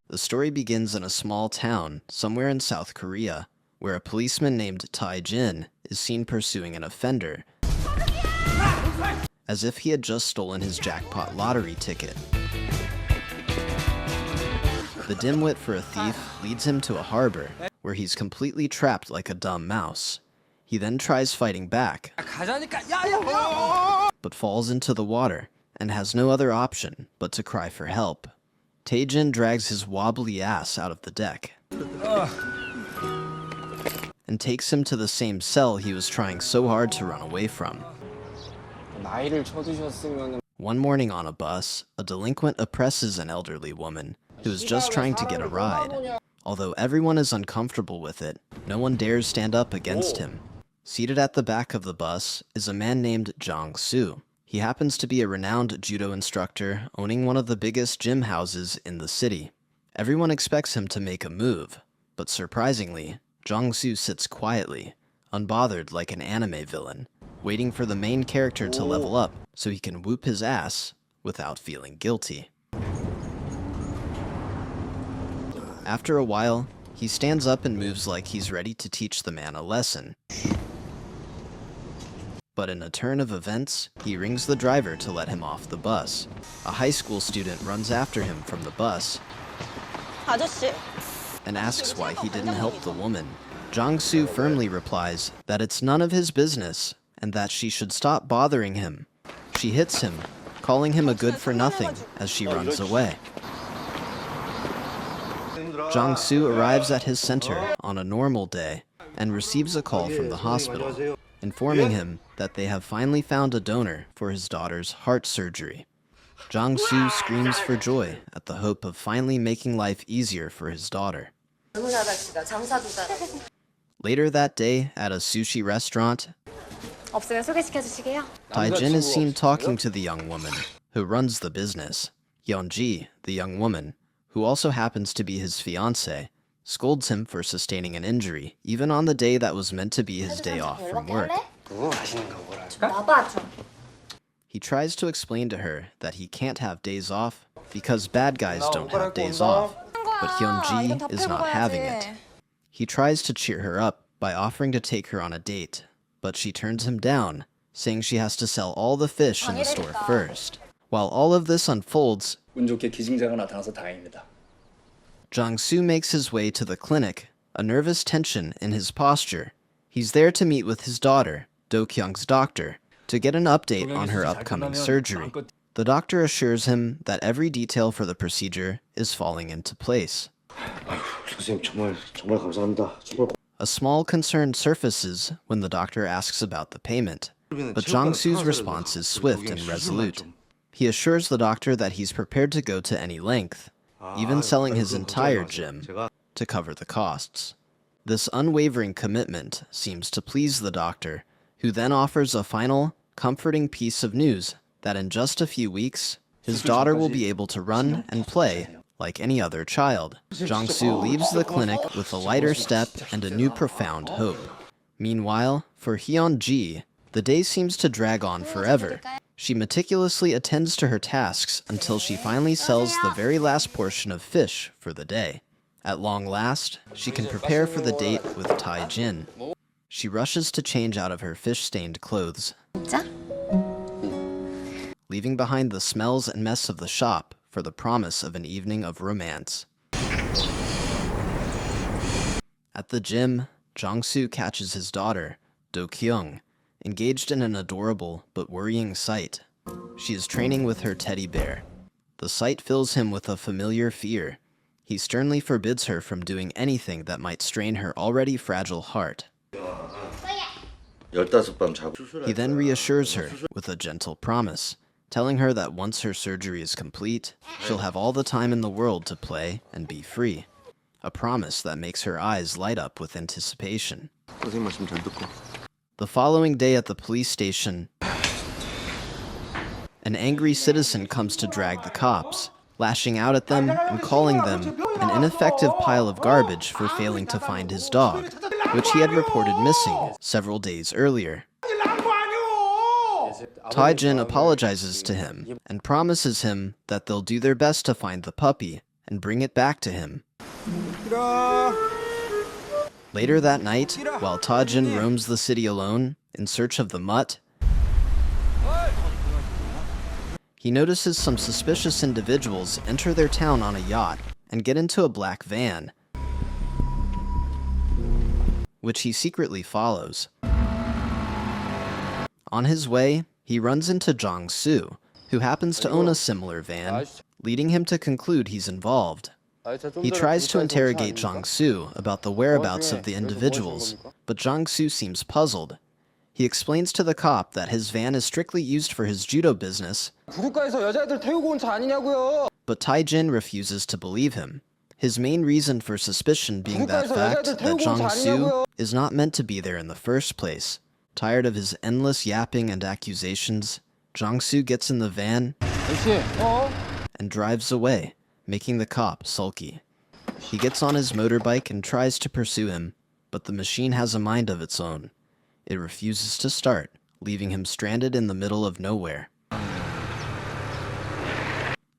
The story begins in a small town, somewhere in South Korea, where a policeman named Tae-jin is seen pursuing an offender, as if he had just stolen his jackpot lottery ticket. The dimwit for a thief leads him to a harbor, where he's completely trapped like a dumb mouse. He then tries fighting back, but falls into the water, and has no other option but to cry for help. Tae-jin drags his wobbly ass out of the deck, and takes him to the same cell he was trying so hard to run away from. One morning on a bus, a delinquent oppresses an elderly woman who is just trying to get a ride. Although everyone is uncomfortable with it, no one dares stand up against him. Seated at the back of the bus is a man named Jang-su. He happens to be a renowned judo instructor owning one of the biggest gym houses in the city. Everyone expects him to make a move, but surprisingly, Jang-su sits quietly, unbothered like an anime villain, waiting for the main character to level up so he can whoop his ass without feeling guilty. After a while, he stands up and moves like he's ready to teach the man a lesson. But in a turn of events, he rings the driver to let him off the bus. A high school student runs after him from the bus and asks why he didn't help the woman. Jang-su firmly replies that it's none of his business and that she should stop bothering him. She hits him, calling him a good-for-nothing as she runs away. Jang-su arrives at his center on a normal day and receives a call from the hospital, informing him that they have finally found a donor for his daughter's heart surgery. Jang-su screams for joy at the hope of finally making life easier for his daughter. Later that day, at a sushi restaurant, Tae-jin is seen talking to the young woman who runs the business. Yeon-ji, the young woman, who also happens to be his fiancée, scolds him for sustaining an injury, even on the day that was meant to be his day off from work. He tries to explain to her that he can't have days off because bad guys don't have days off, but Hyun-ji is not having it. He tries to cheer her up by offering to take her on a date, but she turns him down, saying she has to sell all the fish in the store first. While all of this unfolds, Jang-su makes his way to the clinic, a nervous tension in his posture. He's there to meet with his daughter, Do-kyung's doctor, to get an update on her upcoming surgery. The doctor assures him that every detail for the procedure is falling into place. A small concern surfaces when the doctor asks about the payment, but Jang-su's response is swift and resolute. He assures the doctor that he's prepared to go to any length, even selling his entire gym, to cover the costs. This unwavering commitment seems to please the doctor, who then offers a final, comforting piece of news that in just a few weeks, his daughter will be able to run and play like any other child. Jang-su leaves the clinic with a lighter step and a new profound hope. Meanwhile, for Hyun-ji, the day seems to drag on forever. She meticulously attends to her tasks until she finally sells the very last portion of fish for the day. At long last, she can prepare for the date with Tae-jin. She rushes to change out of her fish-stained clothes, leaving behind the smells and mess of the shop for the promise of an evening of romance. At the gym, Jang-su catches his daughter, Do-kyung, engaged in an adorable but worrying sight. She is training with her teddy bear. The sight fills him with a familiar fear. He sternly forbids her from doing anything that might strain her already fragile heart. He then reassures her with a gentle promise, telling her that once her surgery is complete, she'll have all the time in the world to play and be free. A promise that makes her eyes light up with anticipation. The following day at the police station, an angry citizen comes to drag the cops, lashing out at them and calling them an ineffective pile of garbage for failing to find his dog, which he had reported missing several days earlier. Tae-jin apologizes to him and promises him that they'll do their best to find the puppy and bring it back to him. Later that night, while Tae-jin roams the city alone in search of the mutt, he notices some suspicious individuals enter their town on a yacht and get into a black van, which he secretly follows. On his way, he runs into Jang-su, who happens to own a similar van, leading him to conclude he's involved. He tries to interrogate Jang-su about the whereabouts of the individuals, but Jang-su seems puzzled. He explains to the cop that his van is strictly used for his judo business, but Tae-jin refuses to believe him. His main reason for suspicion being that fact that Jang-su is not meant to be there in the first place. Tired of his endless yapping and accusations, Jang-su gets in the van and drives away, making the cop sulky. He gets on his motorbike and tries to pursue him, but the machine has a mind of its own. It refuses to start, leaving him stranded in the middle of nowhere.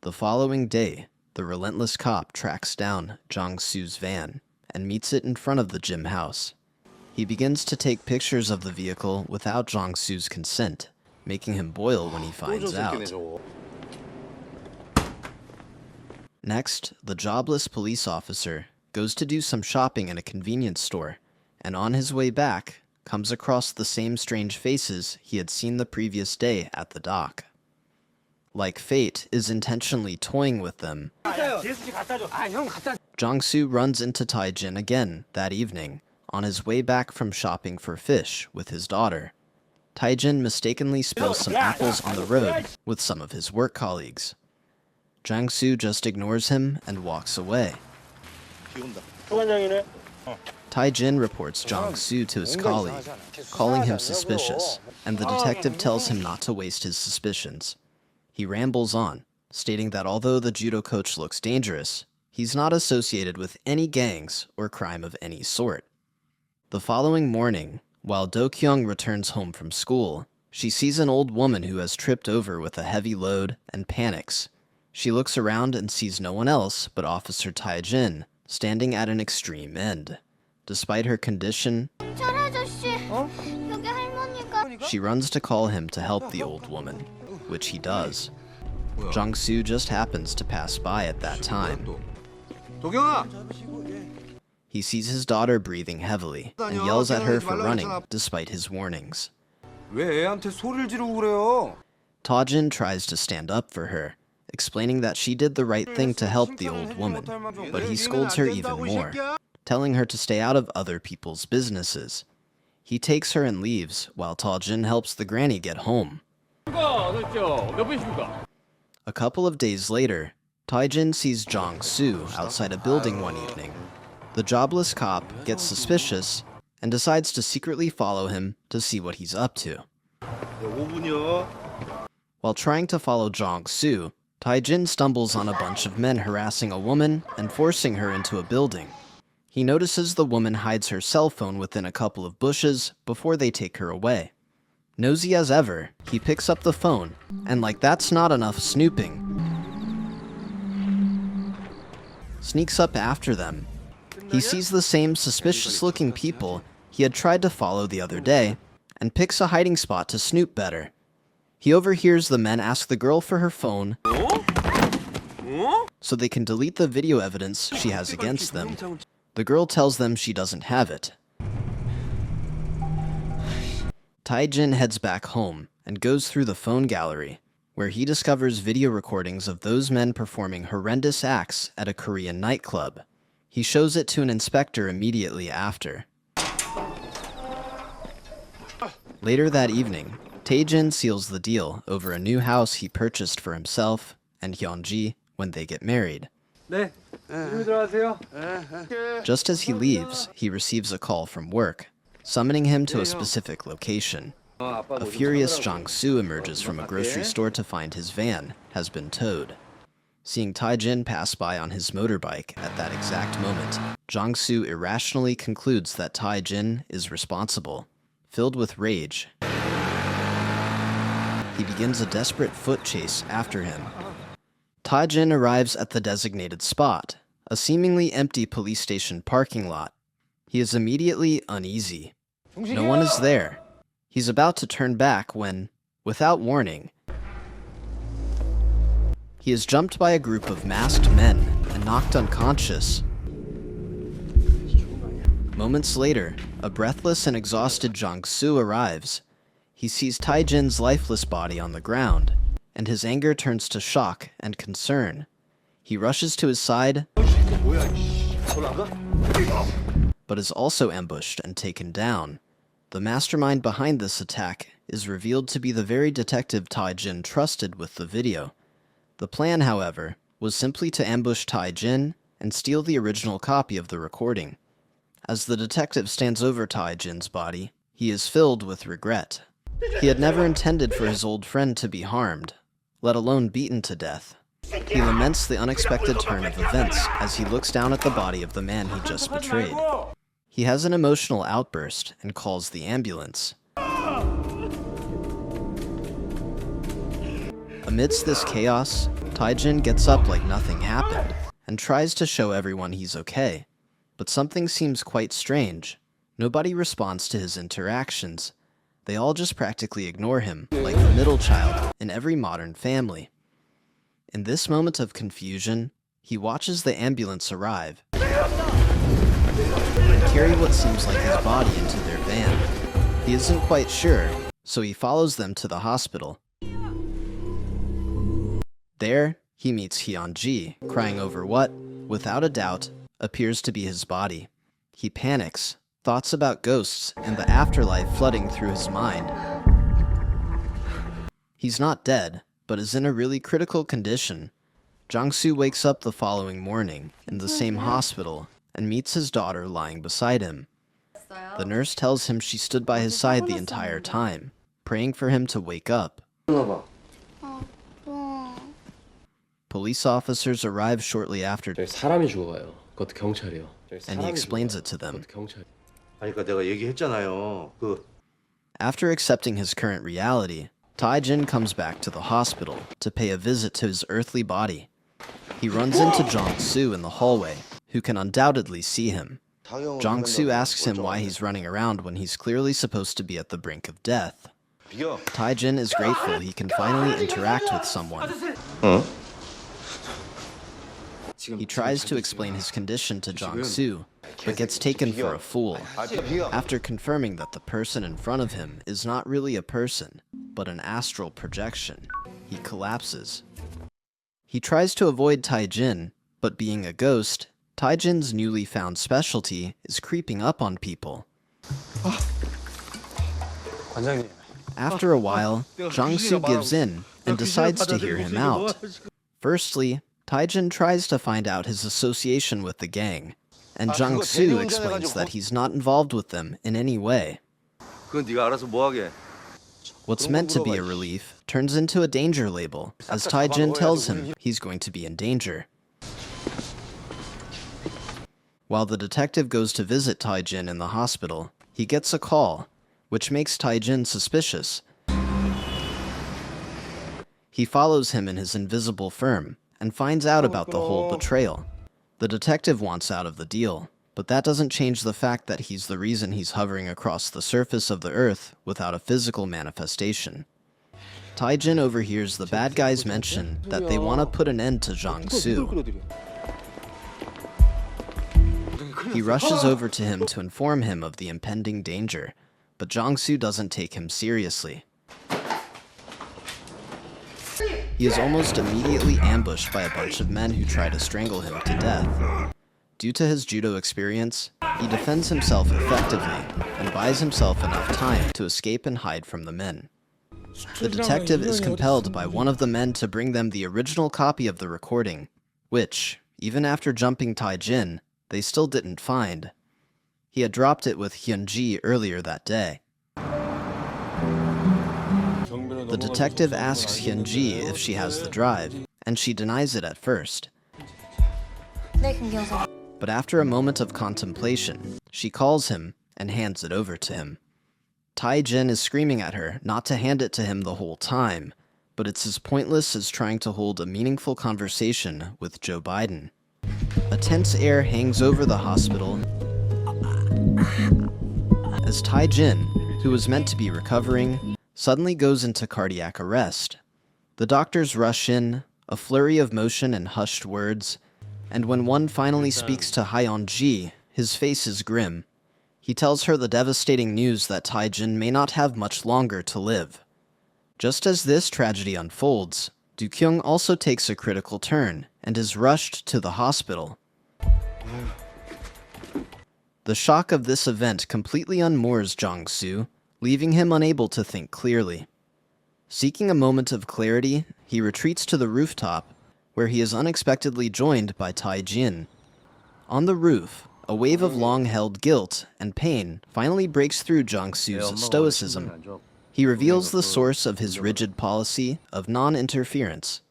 The following day, the relentless cop tracks down Jang-su's van and meets it in front of the gym house. He begins to take pictures of the vehicle without Jang-su's consent, making him boil when he finds out. Next, the jobless police officer goes to do some shopping in a convenience store, and on his way back, comes across the same strange faces he had seen the previous day at the dock. Like fate is intentionally toying with them, Jang-su runs into Tae-jin again that evening, on his way back from shopping for fish with his daughter. Tae-jin mistakenly spills some apples on the road with some of his work colleagues. Jang-su just ignores him and walks away. Tae-jin reports Jang-su to his colleague, calling him suspicious, and the detective tells him not to waste his suspicions. He rambles on, stating that although the judo coach looks dangerous, he's not associated with any gangs or crime of any sort. The following morning, while Do-kyung returns home from school, she sees an old woman who has tripped over with a heavy load and panics. She looks around and sees no one else but Officer Tae-jin, standing at an extreme end. Despite her condition, she runs to call him to help the old woman, which he does. Jang-su just happens to pass by at that time. He sees his daughter breathing heavily and yells at her for running despite his warnings. Tae-jin tries to stand up for her, explaining that she did the right thing to help the old woman, but he scolds her even more, telling her to stay out of other people's businesses. He takes her and leaves, while Tae-jin helps the granny get home. A couple of days later, Tae-jin sees Jang-su outside a building one evening. The jobless cop gets suspicious and decides to secretly follow him to see what he's up to. While trying to follow Jang-su, Tae-jin stumbles on a bunch of men harassing a woman and forcing her into a building. He notices the woman hides her cell phone within a couple of bushes before they take her away. Nosy as ever, he picks up the phone, and like that's not enough snooping, sneaks up after them. He sees the same suspicious-looking people he had tried to follow the other day, and picks a hiding spot to snoop better. He overhears the men ask the girl for her phone so they can delete the video evidence she has against them. The girl tells them she doesn't have it. Tae-jin heads back home and goes through the phone gallery, where he discovers video recordings of those men performing horrendous acts at a Korean nightclub. He shows it to an inspector immediately after. Later that evening, Tae-jin seals the deal over a new house he purchased for himself and Hyun-ji when they get married. Just as he leaves, he receives a call from work, summoning him to a specific location. A furious Jang-su emerges from a grocery store to find his van has been towed. Seeing Tae-jin pass by on his motorbike at that exact moment, Jang-su irrationally concludes that Tae-jin is responsible. Filled with rage, he begins a desperate foot chase after him. Tae-jin arrives at the designated spot, a seemingly empty police station parking lot. He is immediately uneasy. No one is there. He's about to turn back when, without warning, he is jumped by a group of masked men and knocked unconscious. Moments later, a breathless and exhausted Jang-su arrives. He sees Tae-jin's lifeless body on the ground, and his anger turns to shock and concern. He rushes to his side, but is also ambushed and taken down. The mastermind behind this attack is revealed to be the very detective Tae-jin trusted with the video. The plan, however, was simply to ambush Tae-jin and steal the original copy of the recording. As the detective stands over Tae-jin's body, he is filled with regret. He had never intended for his old friend to be harmed, let alone beaten to death. He laments the unexpected turn of events as he looks down at the body of the man he just betrayed. He has an emotional outburst and calls the ambulance. Amidst this chaos, Tae-jin gets up like nothing happened and tries to show everyone he's okay. But something seems quite strange. Nobody responds to his interactions. They all just practically ignore him, like the middle child in every modern family. In this moment of confusion, he watches the ambulance arrive and carry what seems like his body into their van. He isn't quite sure, so he follows them to the hospital. There, he meets Hyun-ji, crying over what, without a doubt, appears to be his body. He panics, thoughts about ghosts and the afterlife flooding through his mind. He's not dead, but is in a really critical condition. Jang-su wakes up the following morning in the same hospital and meets his daughter lying beside him. The nurse tells him she stood by his side the entire time, praying for him to wake up. Police officers arrive shortly after, and he explains it to them. After accepting his current reality, Tae-jin comes back to the hospital to pay a visit to his earthly body. He runs into Jang-su in the hallway, who can undoubtedly see him. Jang-su asks him why he's running around when he's clearly supposed to be at the brink of death. Tae-jin is grateful he can finally interact with someone. He tries to explain his condition to Jang-su, but gets taken for a fool. After confirming that the person in front of him is not really a person, but an astral projection, he collapses. He tries to avoid Tae-jin, but being a ghost, Tae-jin's newly found specialty is creeping up on people. After a while, Jang-su gives in and decides to hear him out. Firstly, Tae-jin tries to find out his association with the gang, and Jang-su explains that he's not involved with them in any way. What's meant to be a relief turns into a danger label, as Tae-jin tells him he's going to be in danger. While the detective goes to visit Tae-jin in the hospital, he gets a call, which makes Tae-jin suspicious. He follows him in his invisible firm, and finds out about the whole betrayal. The detective wants out of the deal, but that doesn't change the fact that he's the reason he's hovering across the surface of the earth without a physical manifestation. Tae-jin overhears the bad guys mention that they want to put an end to Jang-su. He rushes over to him to inform him of the impending danger, but Jang-su doesn't take him seriously. He is almost immediately ambushed by a bunch of men who try to strangle him to death. Due to his judo experience, he defends himself effectively and buys himself enough time to escape and hide from the men. The detective is compelled by one of the men to bring them the original copy of the recording, which, even after jumping Tae-jin, they still didn't find. He had dropped it with Hyun-ji earlier that day. The detective asks Hyun-ji if she has the drive, and she denies it at first. But after a moment of contemplation, she calls him and hands it over to him. Tae-jin is screaming at her not to hand it to him the whole time, but it's as pointless as trying to hold a meaningful conversation with Joe Biden. A tense air hangs over the hospital as Tae-jin, who was meant to be recovering, suddenly goes into cardiac arrest. The doctors rush in, a flurry of motion and hushed words, and when one finally speaks to Hyun-ji, his face is grim. He tells her the devastating news that Tae-jin may not have much longer to live. Just as this tragedy unfolds, Do-kyung also takes a critical turn and is rushed to the hospital. The shock of this event completely unmoors Jang-su, leaving him unable to think clearly. Seeking a moment of clarity, he retreats to the rooftop, where he is unexpectedly joined by Tae-jin. On the roof, a wave of long-held guilt and pain finally breaks through Jang-su's stoicism. He reveals the source of his rigid policy of non-interference.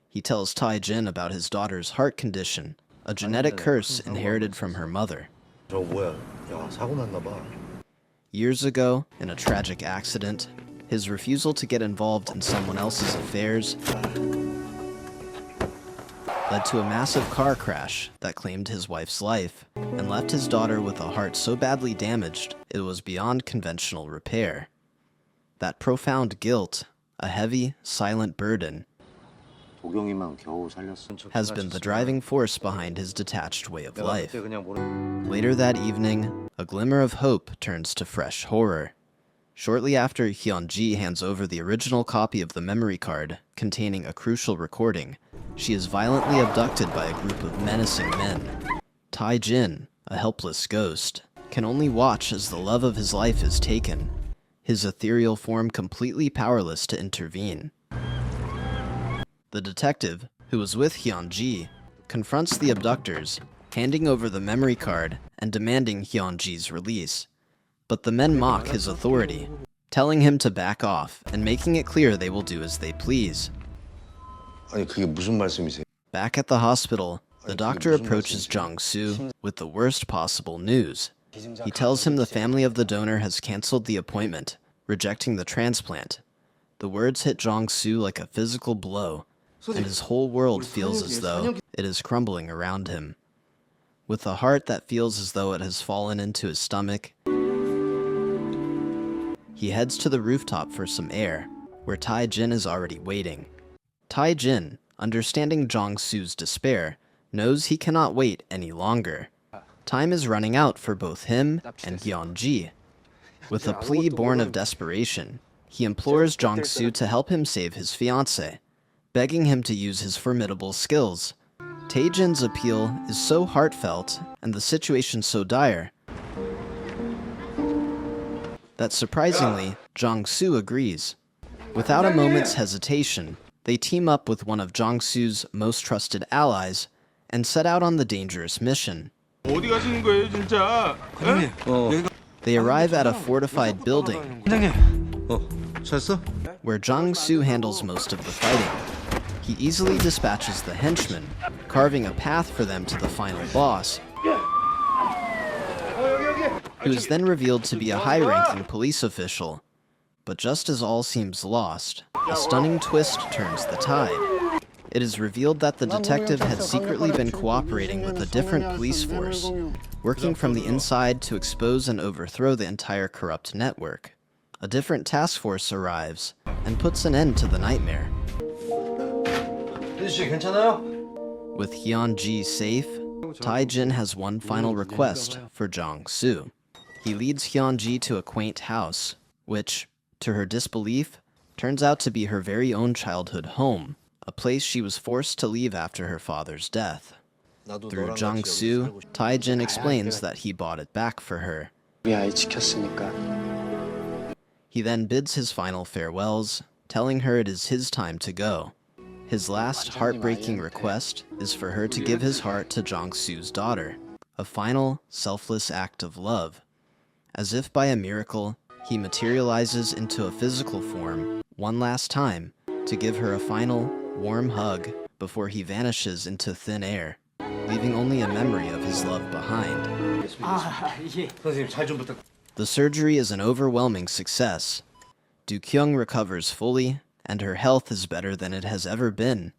He tells Tae-jin about his daughter's heart condition, a genetic curse inherited from her mother. Years ago, in a tragic accident, his refusal to get involved in someone else's affairs led to a massive car crash that claimed his wife's life and left his daughter with a heart so badly damaged it was beyond conventional repair. That profound guilt, a heavy, silent burden, has been the driving force behind his detached way of life. Later that evening, a glimmer of hope turns to fresh horror. Shortly after Hyun-ji hands over the original copy of the memory card containing a crucial recording, she is violently abducted by a group of menacing men. Tae-jin, a helpless ghost, can only watch as the love of his life is taken, his ethereal form completely powerless to intervene. The detective, who was with Hyun-ji, confronts the abductors, handing over the memory card and demanding Hyun-ji's release. But the men mock his authority, telling him to back off and making it clear they will do as they please. Back at the hospital, the doctor approaches Jang-su with the worst possible news. He tells him the family of the donor has canceled the appointment, rejecting the transplant. The words hit Jang-su like a physical blow, and his whole world feels as though it is crumbling around him. With a heart that feels as though it has fallen into his stomach, he heads to the rooftop for some air, where Tae-jin is already waiting. Tae-jin, understanding Jang-su's despair, knows he cannot wait any longer. Time is running out for both him and Hyun-ji. With a plea born of desperation, he implores Jang-su to help him save his fiancée, begging him to use his formidable skills. Tae-jin's appeal is so heartfelt and the situation so dire that surprisingly, Jang-su agrees. Without a moment's hesitation, they team up with one of Jang-su's most trusted allies and set out on the dangerous mission. They arrive at a fortified building where Jang-su handles most of the fighting. He easily dispatches the henchmen, carving a path for them to the final boss, who is then revealed to be a high-ranking police official. But just as all seems lost, a stunning twist turns the tide. It is revealed that the detective had secretly been cooperating with a different police force, working from the inside to expose and overthrow the entire corrupt network. A different task force arrives and puts an end to the nightmare. With Hyun-ji safe, Tae-jin has one final request for Jang-su. He leads Hyun-ji to a quaint house, which, to her disbelief, turns out to be her very own childhood home, a place she was forced to leave after her father's death. Through Jang-su, Tae-jin explains that he bought it back for her. He then bids his final farewells, telling her it is his time to go. His last heartbreaking request is for her to give his heart to Jang-su's daughter, a final, selfless act of love. As if by a miracle, he materializes into a physical form one last time to give her a final, warm hug before he vanishes into thin air, leaving only a memory of his love behind. The surgery is an overwhelming success. Doo-kyung recovers fully, and her health is better than it has ever been.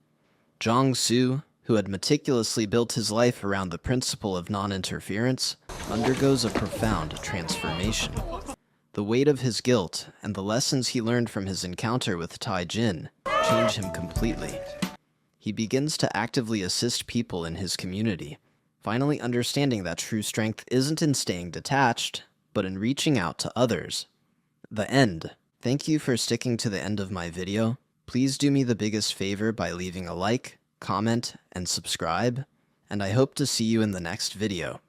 Jang-su, who had meticulously built his life around the principle of non-interference, undergoes a profound transformation. The weight of his guilt and the lessons he learned from his encounter with Tae-jin change him completely. He begins to actively assist people in his community, finally understanding that true strength isn't in staying detached, but in reaching out to others. The end. Thank you for sticking to the end of my video. Please do me the biggest favor by leaving a like, comment, and subscribe, and I hope to see you in the next video.